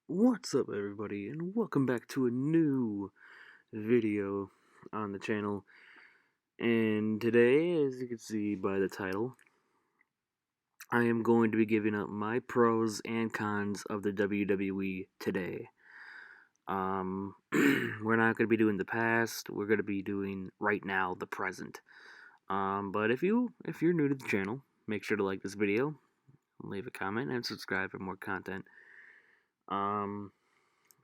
What's up, everybody, and welcome back to a new video on the channel. And today, as you can see by the title, I am going to be giving up my pros and cons of the WWE today. We're not going to be doing the past, we're going to be doing right now, the present. But if you're new to the channel, make sure to like this video, leave a comment, and subscribe for more content.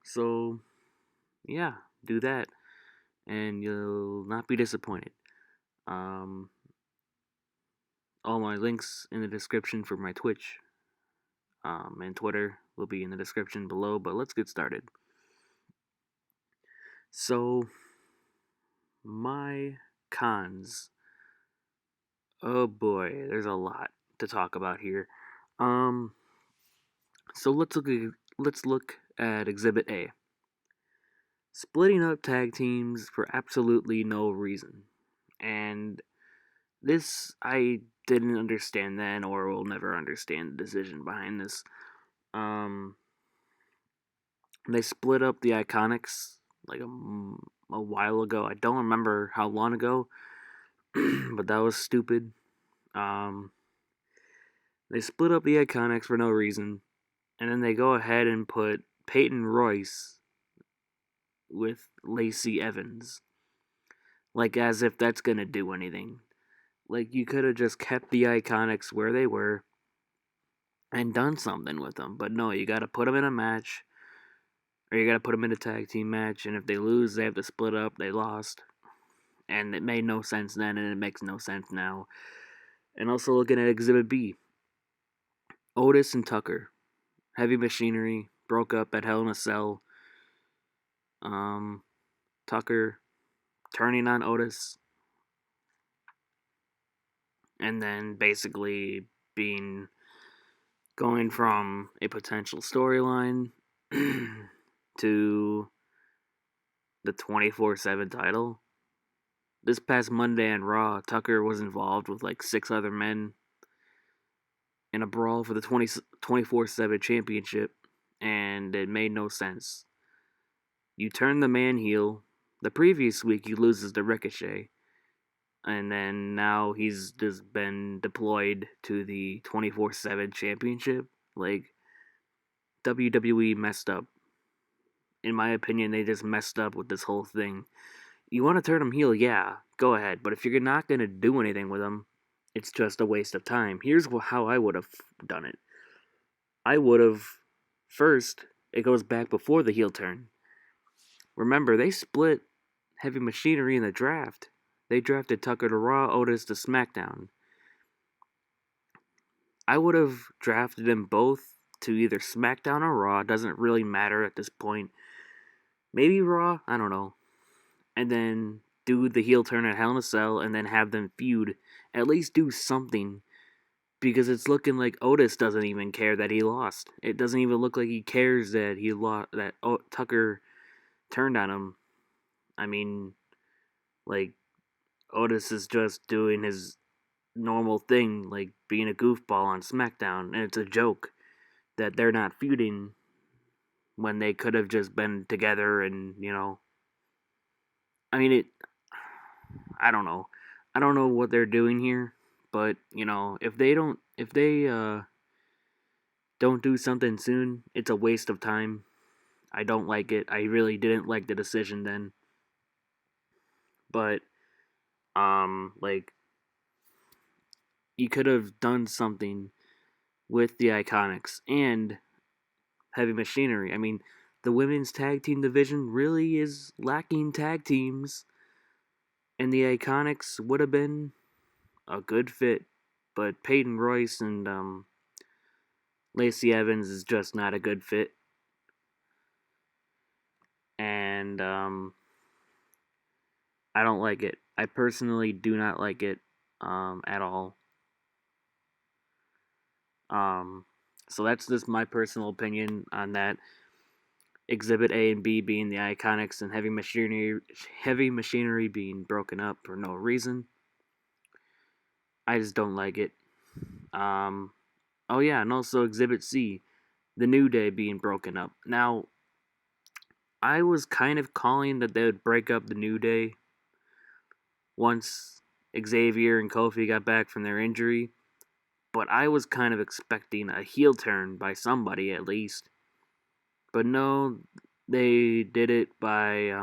So yeah, do that, and you'll not be disappointed. Um, all my links in the description for my Twitch and Twitter will be in the description below, but let's get started. So, my cons. Oh boy, there's a lot to talk about here. Um, so let's look at Exhibit A. Splitting up tag teams for absolutely no reason. And this, I didn't understand then, or will never understand the decision behind this. Um, they split up the Iconics like a while ago. I don't remember how long ago, but that was stupid. Um, they split up the Iconics for no reason, and then they go ahead and put Peyton Royce with Lacey Evans, like as if that's gonna do anything. Like, you could have just kept the Iconics where they were and done something with them, but no, you gotta put them in a match, or you gotta put them in a tag team match, and if they lose, they have to split up. They lost, and it made no sense then, and it makes no sense now. And also looking at Exhibit B, Otis and Tucker, Heavy Machinery broke up at Hell in a Cell. Tucker turning on Otis, and then basically being going from a potential storyline to the 24/7 title. This past Monday on Raw, Tucker was involved with like 6 other men in a brawl for the 24/7 championship, and it made no sense. You turn the man heel. The previous week he loses to Ricochet, and then now he's just been deployed to the 24/7 championship. Like, WWE messed up. In my opinion, they just messed up with this whole thing. You want to turn him heel, yeah, go ahead. But if you're not going to do anything with him, it's just a waste of time. Here's how I would have done it. I would have, first, it goes back before the heel turn. Remember, they split Heavy Machinery in the draft. They drafted Tucker to Raw, Otis to SmackDown. I would have drafted them both to either SmackDown or Raw. Doesn't really matter at this point. Maybe Raw, I don't know. And then do the heel turn at Hell in a Cell, and then have them feud. At least do something, because it's looking like Otis doesn't even care that he lost. It doesn't even look like he cares that he lost, that Tucker turned on him. I mean, like, Otis is just doing his normal thing, like being a goofball on SmackDown, and it's a joke that they're not feuding when they could have just been together. And I mean, I don't know. I don't know what they're doing here, but if they don't do something soon, it's a waste of time. I don't like it. I really didn't like the decision then. But like, you could have done something with the Iconics and Heavy Machinery. I mean, the women's tag team division really is lacking tag teams, and the Iconics would have been a good fit. But Peyton Royce and Lacey Evans is just not a good fit, and I don't like it. I personally do not like it at all. So that's just my personal opinion on that. Exhibit A and B being the Iconics, and Heavy Machinery being broken up for no reason. I just don't like it. Oh yeah, and also Exhibit C, the New Day being broken up. Now, I was kind of calling that they would break up the New Day once Xavier and Kofi got back from their injury, but I was kind of expecting a heel turn by somebody at least. But no, they did it by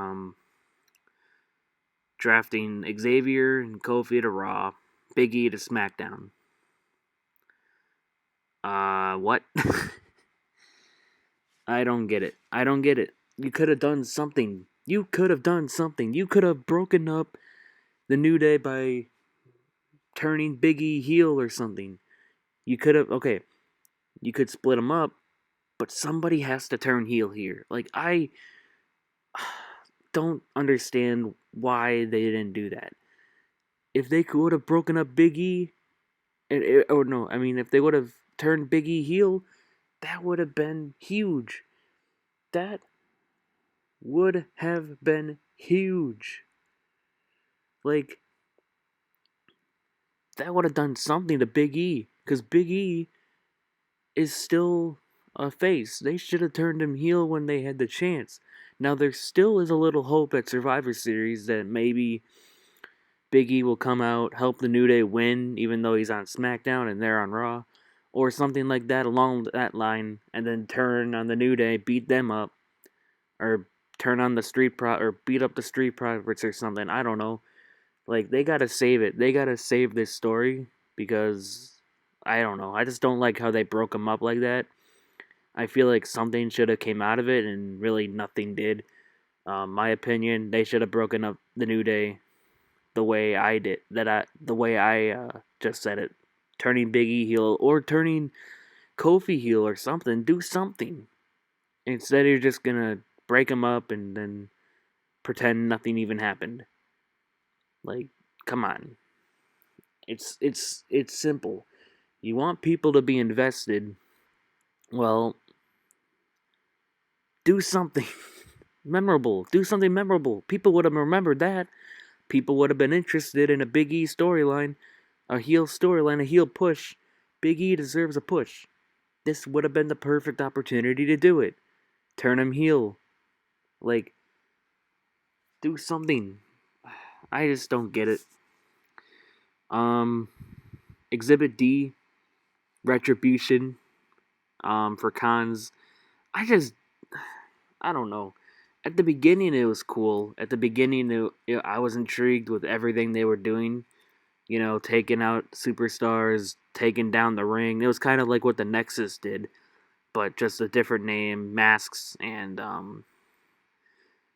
drafting Xavier and Kofi to Raw, Big E to SmackDown. What? I don't get it. I don't get it. You could have done something. You could have done something. You could have broken up the New Day by turning Big E heel or something. You could have, okay, you could split them up, but somebody has to turn heel here. Like, I don't understand why they didn't do that. If they would have broken up Big E, or no, I mean, if they would have turned Big E heel, that would have been huge. That would have been huge. Like, that would have done something to Big E, because Big E is still a face. They should have turned him heel when they had the chance. Now, there still is a little hope at Survivor Series that maybe Big E will come out, help the New Day win, even though he's on SmackDown and they're on Raw, or something like that along that line, and then turn on the New Day, beat them up, or turn on the or beat up the Street Profits or something. I don't know. Like, they gotta save it. They gotta save this story because I don't know. I just don't like how they broke them up like that. I feel like something should have came out of it, and really nothing did. My opinion, they should have broken up the New Day the way I did. The way I just said it, turning Big E heel or turning Kofi heel or something. Do something. Instead, you're just gonna break them up and then pretend nothing even happened. Like, come on. It's simple. You want people to be invested. Well, do something memorable. Do something memorable. People would have remembered that. People would have been interested in a Big E storyline, a heel storyline, a heel push. Big E deserves a push. This would have been the perfect opportunity to do it. Turn him heel. Like, do something. I just don't get it. Exhibit D, Retribution, for cons. I don't know. At the beginning, it was cool. At the beginning, I was intrigued with everything they were doing. You know, taking out superstars, taking down the ring. It was kind of like what the Nexus did, but just a different name, masks, and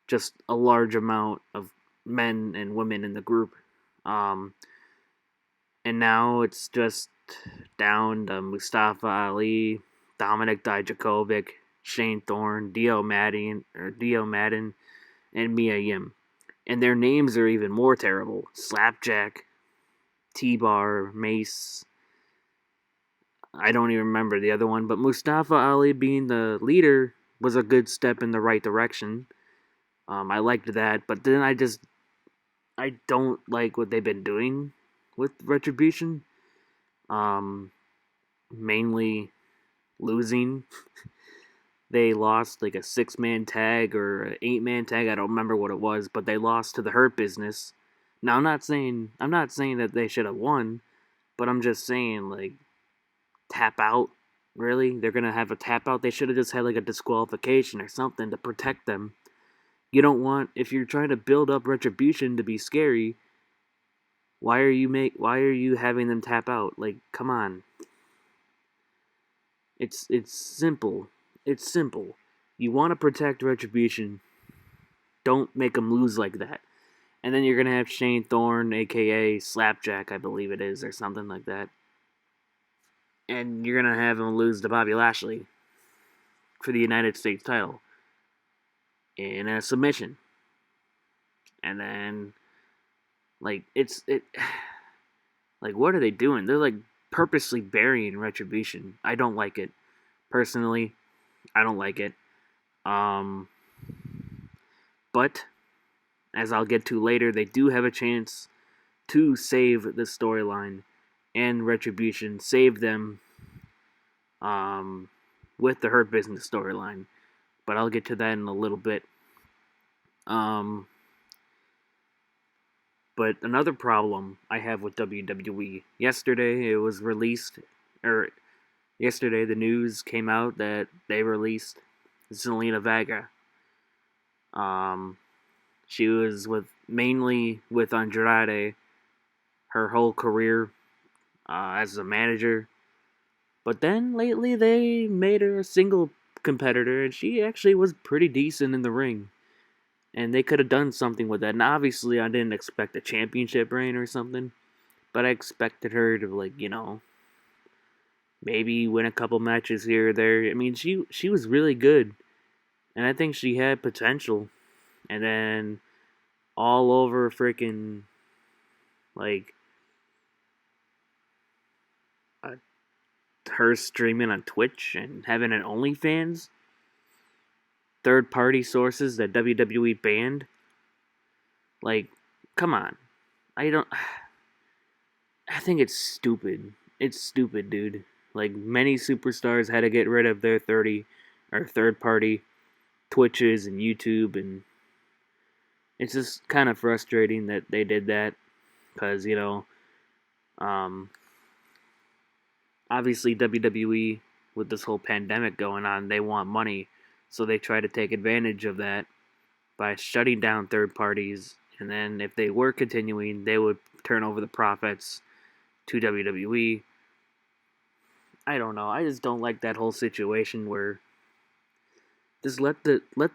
just a large amount of men and women in the group. Um, and now it's just down to Mustafa Ali, Dominic Dijakovic, Shane Thorne, Dio Madden, and Mia Yim. And their names are even more terrible. Slapjack, T-Bar, Mace. I don't even remember the other one, but Mustafa Ali being the leader was a good step in the right direction. I liked that, but then I don't like what they've been doing with Retribution. Mainly losing. They lost like a 6-man tag or an 8-man tag. I don't remember what it was, but they lost to the Hurt Business. Now I'm not saying that they should have won, but I'm just saying, like, tap out. Really? They're gonna have a tap out? They should have just had like a disqualification or something to protect them. You don't want, if you're trying to build up Retribution to be scary, why are you having them tap out? Like, come on. It's simple. It's simple. You want to protect Retribution. Don't make them lose like that. And then you're going to have Shane Thorne, aka Slapjack, I believe it is, or something like that. And you're going to have him lose to Bobby Lashley for the United States title in a submission. And then, like, like, what are they doing? They're, like, purposely burying Retribution. I don't like it. Personally, I don't like it. But, as I'll get to later, they do have a chance to save the storyline and Retribution. Save them. with the Hurt Business storyline, but I'll get to that in a little bit. But another problem I have with WWE, yesterday it was released, or yesterday the news came out that they released Zelina Vega. Um, she was mainly with Andrade her whole career as a manager. But then lately they made her a single competitor, and she actually was pretty decent in the ring. And they could have done something with that. And obviously, I didn't expect a championship reign or something, but I expected her to, like, maybe win a couple matches here or there. I mean, she was really good, and I think she had potential. And then all over freaking like uh, her streaming on Twitch and having an OnlyFans, third-party sources that WWE banned. Like, come on. I don't. I think it's stupid. It's stupid, dude. Like, many superstars had to get rid of their 30 or third-party Twitches and YouTube, and it's just kind of frustrating that they did that because, um, obviously WWE, with this whole pandemic going on, they want money, so they try to take advantage of that by shutting down third parties, and then if they were continuing, they would turn over the profits to WWE. I don't know. I just don't like that whole situation where just let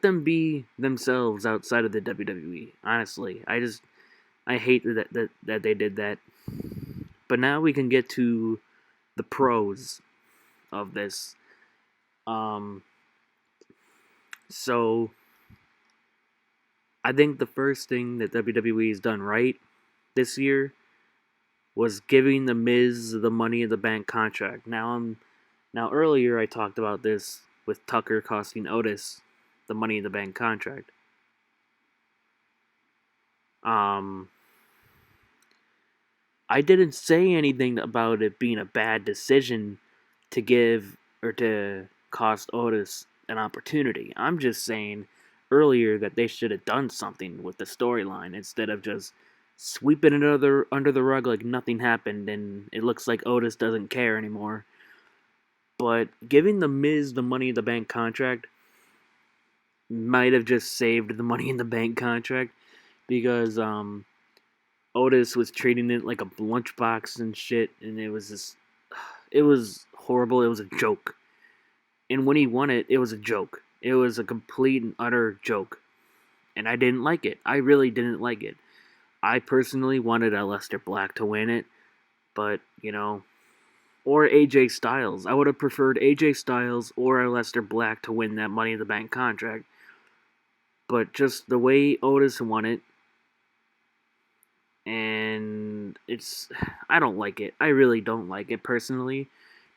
them be themselves outside of the WWE. Honestly, I hate that they did that. But now we can get to the pros of this. Um, so I think the first thing that WWE has done right this year was giving the Miz the Money in the Bank contract. Now earlier I talked about this with Tucker costing Otis the Money in the Bank contract. I didn't say anything about it being a bad decision to give or to cost Otis an opportunity. I'm just saying earlier that they should have done something with the storyline instead of just sweeping it under the rug like nothing happened and it looks like Otis doesn't care anymore. But giving the Miz the Money in the Bank contract might have just saved the Money in the Bank contract because Otis was treating it like a lunchbox and shit, and it was horrible. It was a joke. And when he won it, it was a joke. It was a complete and utter joke. And I didn't like it. I really didn't like it. I personally wanted Aleister Black to win it, but, or AJ Styles. I would have preferred AJ Styles or Aleister Black to win that Money in the Bank contract. But just the way Otis won it, and I don't like it. I really don't like it personally,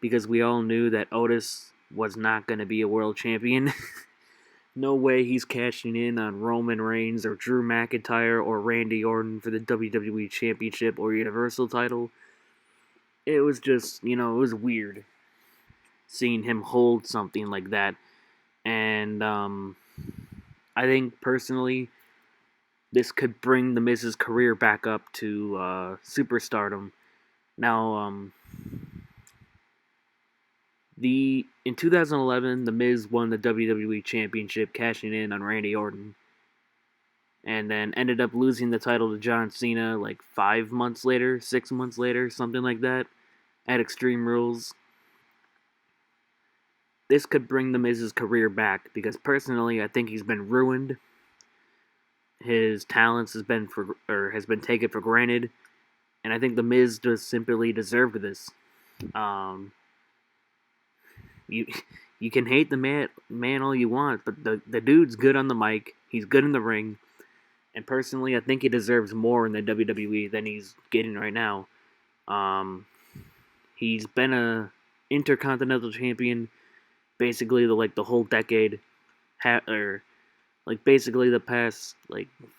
because we all knew that Otis was not going to be a world champion. No way he's cashing in on Roman Reigns or Drew McIntyre or Randy Orton for the WWE Championship or Universal title. It was just, it was weird seeing him hold something like that. And I think personally, this could bring the Miz's career back up to superstardom. Now, in 2011, the Miz won the WWE Championship, cashing in on Randy Orton, and then ended up losing the title to John Cena like 5 months later, 6 months later, something like that, at Extreme Rules. This could bring the Miz's career back because personally, I think he's been ruined. His talents has been taken for granted, and I think the Miz just simply deserved this. You can hate the man all you want, but the dude's good on the mic. He's good in the ring, and personally, I think he deserves more in the WWE than he's getting right now. He's been a Intercontinental Champion basically the whole decade, or like basically the past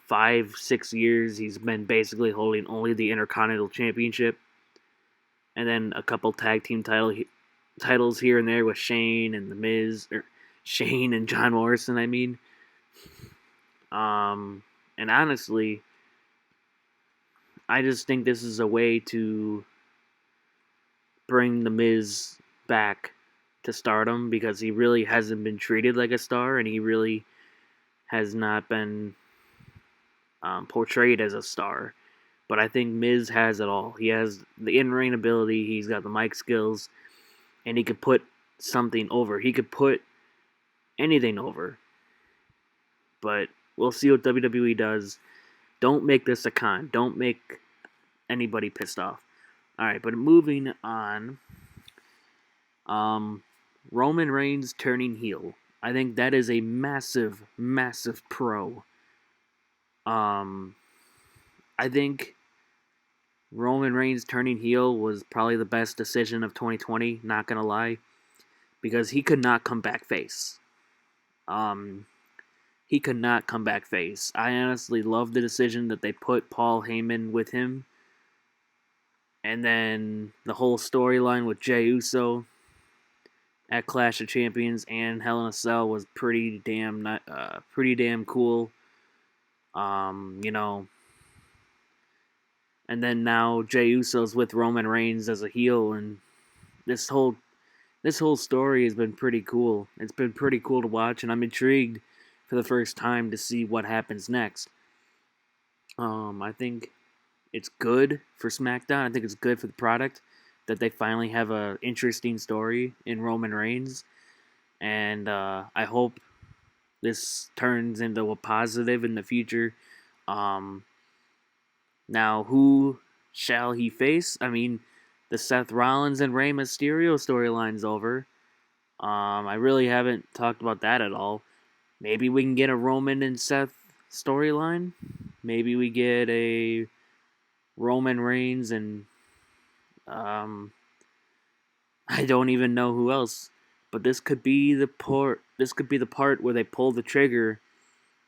5-6 years. He's been basically holding only the Intercontinental Championship, and then a couple tag team titles here and there with Shane and The Miz, or Shane and John Morrison, I mean. And honestly, I just think this is a way to bring The Miz back to stardom because he really hasn't been treated like a star and he really has not been portrayed as a star. But I think Miz has it all. He has the in-ring ability, he's got the mic skills, and he could put something over. He could put anything over. But we'll see what WWE does. Don't make this a con. Don't make anybody pissed off. All right, but moving on. Roman Reigns turning heel. I think that is a massive, massive pro. I think Roman Reigns turning heel was probably the best decision of 2020, not gonna lie, because he could not come back face. He could not come back face. I honestly love the decision that they put Paul Heyman with him, and then the whole storyline with Jey Uso at Clash of Champions and Hell in a Cell was pretty damn cool. You know, and then now Jey Uso's with Roman Reigns as a heel, and this whole story has been pretty cool. It's been pretty cool to watch, and I'm intrigued for the first time to see what happens next. I think it's good for SmackDown. I think it's good for the product that they finally have a interesting story in Roman Reigns, and I hope this turns into a positive in the future. Now, who shall he face? I mean, the Seth Rollins and Rey Mysterio storyline's over. I really haven't talked about that at all. Maybe we can get a Roman and Seth storyline. Maybe we get a Roman Reigns and I don't even know who else. But this could be the part. This could be the part where they pull the trigger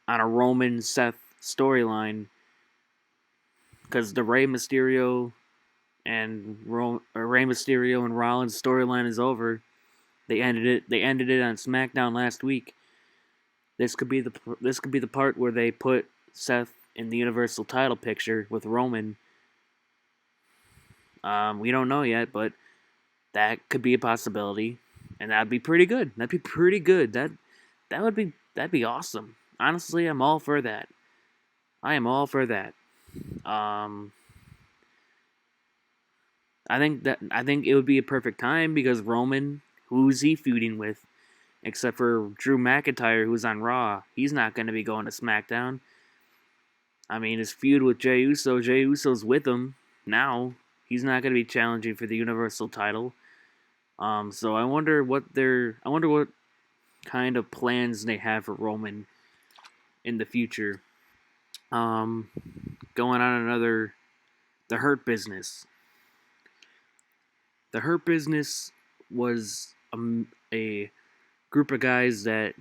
on a Roman Seth storyline, because the Rey Mysterio and Rollins storyline is over. They ended it. They ended it on SmackDown last week. This could be the part where they put Seth in the Universal title picture with Roman. We don't know yet, but that could be a possibility, and that'd be pretty good. That'd be pretty good. That'd be awesome. Honestly, I'm all for that. I am all for that. I think it would be a perfect time because Roman, who's he feuding with? Except for Drew McIntyre, who's on Raw. He's not going to be going to SmackDown. I mean, his feud with Jey Uso's with him now. He's not going to be challenging for the Universal title. So I wonder what kind of plans they have for Roman in the future. Going on the Hurt Business. The Hurt Business was a group of guys that,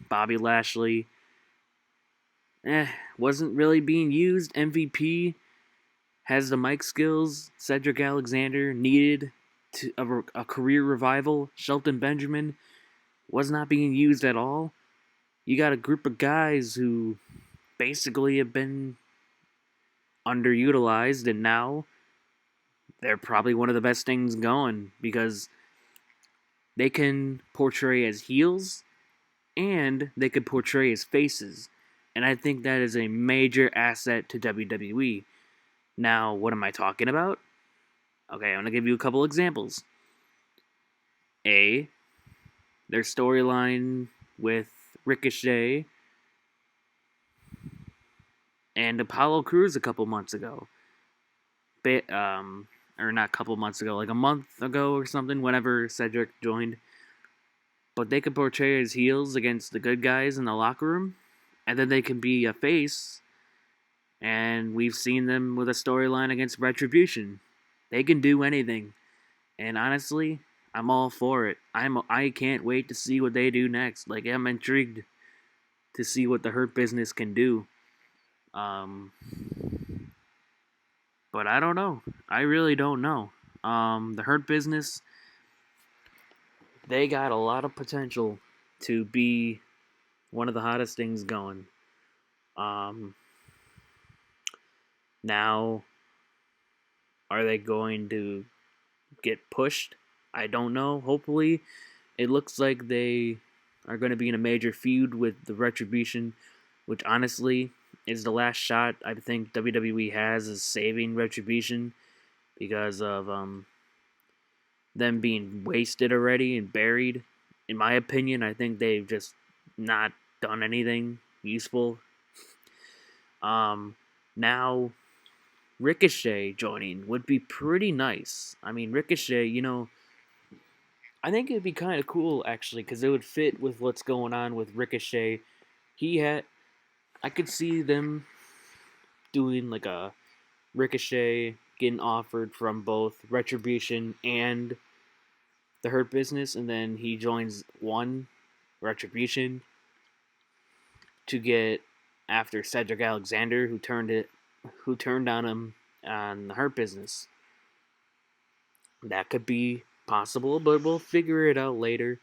Bobby Lashley wasn't really being used. MVP has the mic skills. Cedric Alexander needed a career revival. Shelton Benjamin was not being used at all. You got a group of guys who basically have been underutilized, and now they're probably one of the best things going because they can portray as heels and they could portray as faces. And I think that is a major asset to WWE. Now, what am I talking about? Okay, I'm going to give you a couple examples. Their storyline with Ricochet and Apollo Crews a couple months ago. Or not a couple months ago, like a month ago or something, whenever Cedric joined. But they could portray as heels against the good guys in the locker room, and then they can be a face, and we've seen them with a storyline against Retribution. They can do anything, and honestly, I'm all for it. I can't wait to see what they do next. Like, I'm intrigued to see what the Hurt Business can do. But I don't know. I really don't know. The Hurt Business, they got a lot of potential to be one of the hottest things going. Um, Now, are they going to get pushed? I don't know. Hopefully, it looks like they are going to be in a major feud with the Retribution, which honestly is the last shot I think WWE has is saving Retribution because of them being wasted already and buried. In my opinion, I think they've just not done anything useful. Now Ricochet joining would be pretty nice. I mean, Ricochet, I think it'd be kind of cool actually because it would fit with what's going on with Ricochet. He had, I could see them doing like a Ricochet getting offered from both Retribution and the Hurt Business, and then he joins one Retribution to get after Cedric Alexander, who turned on him on the Hurt Business. That could be possible, but we'll figure it out later.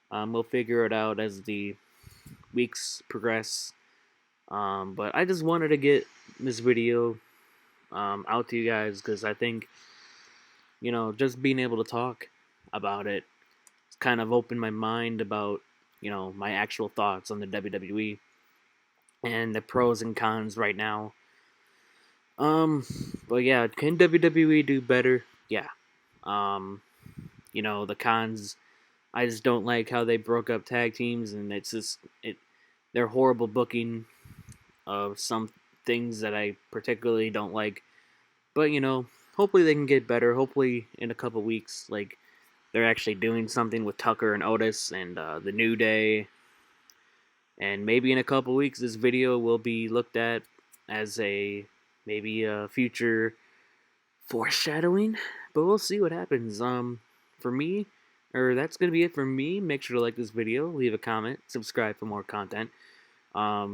We'll figure it out as the weeks progress. But I just wanted to get this video out to you guys because I think, just being able to talk about it kind of opened my mind about, my actual thoughts on the WWE and the pros and cons right now. But yeah, can WWE do better? Yeah. The cons, I just don't like how they broke up tag teams, and they're horrible booking of some things that I particularly don't like. But hopefully they can get better. Hopefully in a couple weeks, like they're actually doing something with Tucker and Otis and the New Day. And maybe in a couple weeks, this video will be looked at as maybe a future foreshadowing. But we'll see what happens. For me, or that's gonna be it for me. Make sure to like this video, leave a comment, subscribe for more content.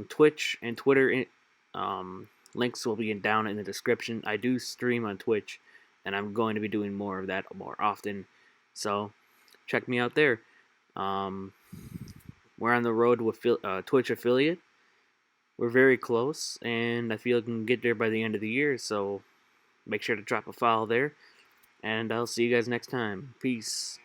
Twitch and Twitter links will be down in the description. I do stream on Twitch, and I'm going to be doing more of that more often. So check me out there. We're on the road to Twitch affiliate. We're very close, and I feel I can get there by the end of the year. So make sure to drop a follow there, and I'll see you guys next time. Peace.